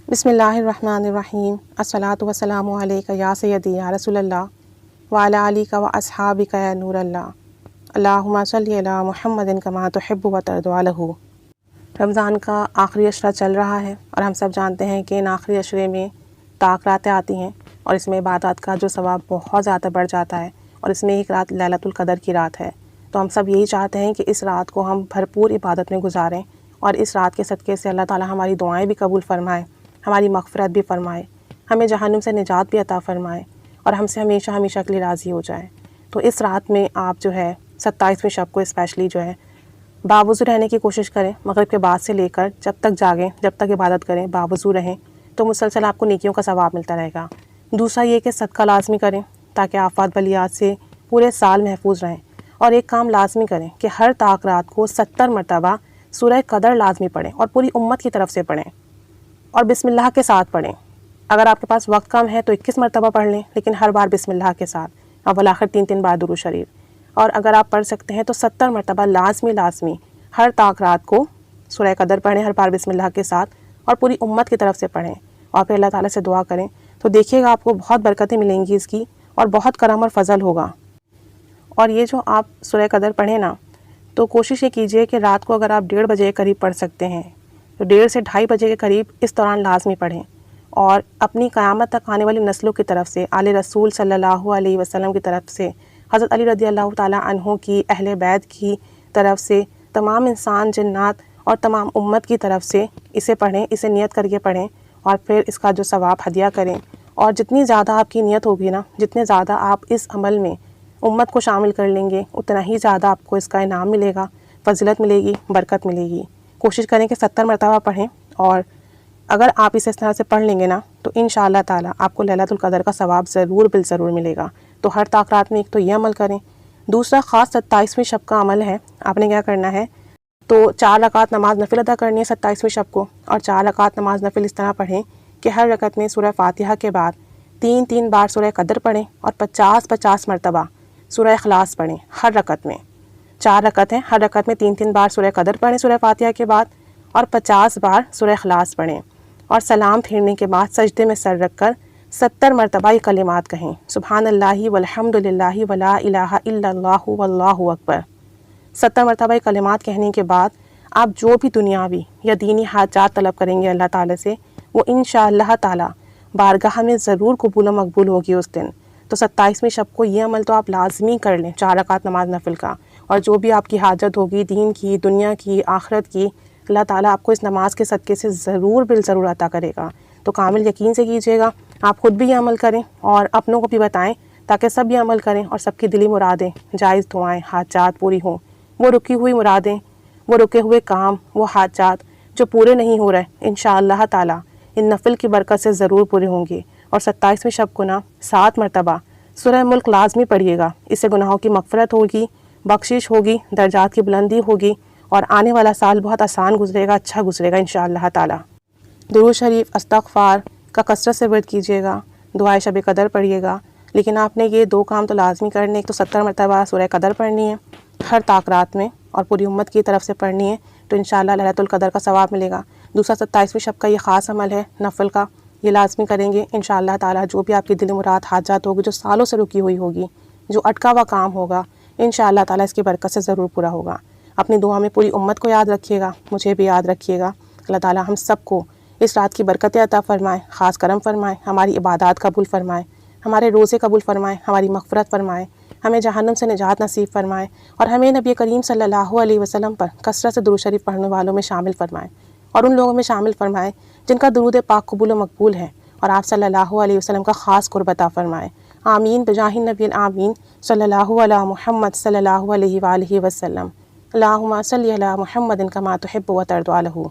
بسم اللہ الرحمن الرحیم الصلاۃ والسلام علیک یا سیدی یا رسول اللہ وعلی آلک و اصحابک یا نور اللہ اللہم صلی علی محمد کما تحب و ترضی عنہ۔ رمضان کا آخری عشرہ چل رہا ہے اور ہم سب جانتے ہیں کہ ان آخری عشرے میں طاق راتیں آتی ہیں اور اس میں عبادات کا جو ثواب بہت زیادہ بڑھ جاتا ہے، اور اس میں ایک رات لیلۃ القدر کی رات ہے۔ تو ہم سب یہی چاہتے ہیں کہ اس رات کو ہم بھرپور عبادت میں گزاریں اور اس رات کے صدقے سے اللہ تعالی ہماری دعائیں بھی قبول فرمائے، ہماری مغفرت بھی فرمائے، ہمیں جہنم سے نجات بھی عطا فرمائے اور ہم سے ہمیشہ ہمیشہ کے لیے راضی ہو جائے۔ تو اس رات میں آپ جو ہے 27ویں شب کو اسپیشلی جو ہے باوضو رہنے کی کوشش کریں، مغرب کے بعد سے لے کر جب تک جاگیں، جب تک عبادت کریں، باوضو رہیں تو مسلسل آپ کو نیکیوں کا ثواب ملتا رہے گا۔ دوسرا یہ کہ صدقہ لازمی کریں تاکہ آفات بلیات سے پورے سال محفوظ رہیں، اور ایک کام لازمی کریں کہ ہر طاق رات کو 70 مرتبہ سورہ قدر لازمی پڑھیں اور پوری امت کی طرف سے پڑھیں اور بسم اللہ کے ساتھ پڑھیں۔ اگر آپ کے پاس وقت کم ہے تو 21 مرتبہ پڑھ لیں، لیکن ہر بار بسم اللہ کے ساتھ، اول آخر 3 بار درود شریف۔ اور اگر آپ پڑھ سکتے ہیں تو 70 مرتبہ لازمی ہر طاق رات کو سورہ قدر پڑھیں، ہر بار بسم اللہ کے ساتھ، اور پوری امت کی طرف سے پڑھیں اور پھر اللہ تعالیٰ سے دعا کریں تو دیکھیے گا آپ کو بہت برکتیں ملیں گی اس کی، اور بہت کرم اور فضل ہوگا۔ اور یہ جو آپ سورہ قدر پڑھیں نا، تو کوشش یہ کیجئے کہ رات کو اگر آپ 1:30 بجے کے قریب پڑھ سکتے ہیں تو 1:30 سے 2:30 بجے کے قریب اس دوران لازمی پڑھیں، اور اپنی قیامت تک آنے والی نسلوں کی طرف سے، آل رسول صلی اللہ علیہ وسلم کی طرف سے، حضرت علی رضی اللہ تعالیٰ عنہ کی، اہل بیت کی طرف سے، تمام انسان جنات اور تمام امت کی طرف سے اسے پڑھیں، اسے نیت کر کے پڑھیں اور پھر اس کا جو ثواب ہدیہ کریں۔ اور جتنی زیادہ آپ کی نیت ہوگی نا، جتنے زیادہ آپ اس عمل میں امت کو شامل کر لیں گے، اتنا ہی زیادہ آپ کو اس کا انعام ملے گا، فضیلت ملے گی، برکت ملے گی۔ کوشش کریں کہ 70 مرتبہ پڑھیں، اور اگر آپ اسے اس طرح سے پڑھ لیں گے نا تو انشاءاللہ تعالیٰ آپ کو لیلۃ القدر کا ثواب ضرور بالضرور ملے گا۔ تو ہر طاق رات میں ایک تو یہ عمل کریں۔ دوسرا خاص 27ویں شب کا عمل ہے۔ آپ نے کیا کرنا ہے، تو 4 رکعت نماز نفل ادا کرنی ہے 27ویں شب کو، اور 4 رکعت نماز نفل اس طرح پڑھیں کہ ہر رکعت میں سورہ فاتحہ کے بعد 3 بار سورہ قدر پڑھیں اور 50 مرتبہ سورہ اخلاص پڑھیں ہر رکعت میں۔ 4 رکعت ہیں، ہر رکعت میں 3 بار سورہ قدر پڑھیں سورہ فاتحہ کے بعد، اور 50 بار سورہ اخلاص پڑھیں، اور سلام پھیرنے کے بعد سجدے میں سر رکھ کر 70 مرتبہ یہ کلمات کہیں، سبحان اللہ والحمد للہ ولا الہ الا اللہ واللہ اکبر۔ 70 مرتبہ یہ کلمات کہنے کے بعد آپ جو بھی دنیاوی یا دینی حاجات طلب کریں گے اللہ تعالیٰ سے، وہ انشاءاللہ تعالیٰ بارگاہ میں ضرور قبول و مقبول ہوگی اس دن۔ تو 27ویں شب کو یہ عمل تو آپ لازمی کر لیں، 4 رکعت نماز نفل کا، اور جو بھی آپ کی حاجت ہوگی دین کی، دنیا کی، آخرت کی، اللہ تعالیٰ آپ کو اس نماز کے صدقے سے ضرور بالضرور عطا کرے گا۔ تو کامل یقین سے کیجیے گا، آپ خود بھی یہ عمل کریں اور اپنوں کو بھی بتائیں تاکہ سب یہ عمل کریں اور سب کی دلی مرادیں، جائز دعائیں، حاجات پوری ہوں۔ وہ رکی ہوئی مرادیں، وہ رکے ہوئے کام، وہ حاجات جو پورے نہیں ہو رہے، انشاءاللہ تعالیٰ ان نفل کی برکت سے ضرور پورے ہوں گے۔ اور 27ویں شب کو نا 7 مرتبہ سورہ ملک لازمی پڑھیے گا، اس سے گناہوں کی مغفرت ہوگی، بخشش ہوگی، درجات کی بلندی ہوگی، اور آنے والا سال بہت آسان گزرے گا، اچھا گزرے گا انشاءاللہ تعالیٰ۔ درود شریف، استغفار کا کثرت سے ورد کیجیے گا، دعائے شب قدر پڑھیے گا۔ لیکن آپ نے یہ 2 کام تو لازمی کرنے، ایک تو 70 مرتبہ سورہ قدر پڑھنی ہے ہر طاق رات میں اور پوری امت کی طرف سے پڑھنی ہے، تو انشاءاللہ لیلۃ القدر کا ثواب ملے گا۔ دوسرا 27ویں شب کا یہ خاص عمل ہے نفل کا، یہ لازمی کریں گے انشاءاللہ تعالیٰ۔ جو بھی آپ کی دل مراد حاجات ہوگی، جو سالوں سے رکی ہوئی ہوگی، جو اٹکا ہوا کام ہوگا، انشاءاللہ تعالیٰ اس کی برکت سے ضرور پورا ہوگا۔ اپنی دعا میں پوری امت کو یاد رکھیے گا، مجھے بھی یاد رکھیے گا۔ اللہ تعالیٰ ہم سب کو اس رات کی برکتیں عطا فرمائے، خاص کرم فرمائے، ہماری عبادات قبول فرمائے، ہمارے روزے قبول فرمائے، ہماری مغفرت فرمائے، ہمیں جہنم سے نجات نصیب فرمائے، اور ہمیں نبی کریم صلی اللہ علیہ وسلم پر کثرت سے درود شریف پڑھنے والوں میں شامل فرمائے، اور ان لوگوں میں شامل فرمائے جن کا درود پاک قبول و مقبول ہے، اور آپ صلی اللہ علیہ وسلم کا خاص قرب عطا فرمائے۔ آمین بجاہ النبی الآمین صلی اللہ علی محمد صلی اللہ علیہ وآلہ وسلم۔ اللہم صلی علی محمد کما تحب و ترضی عنہ۔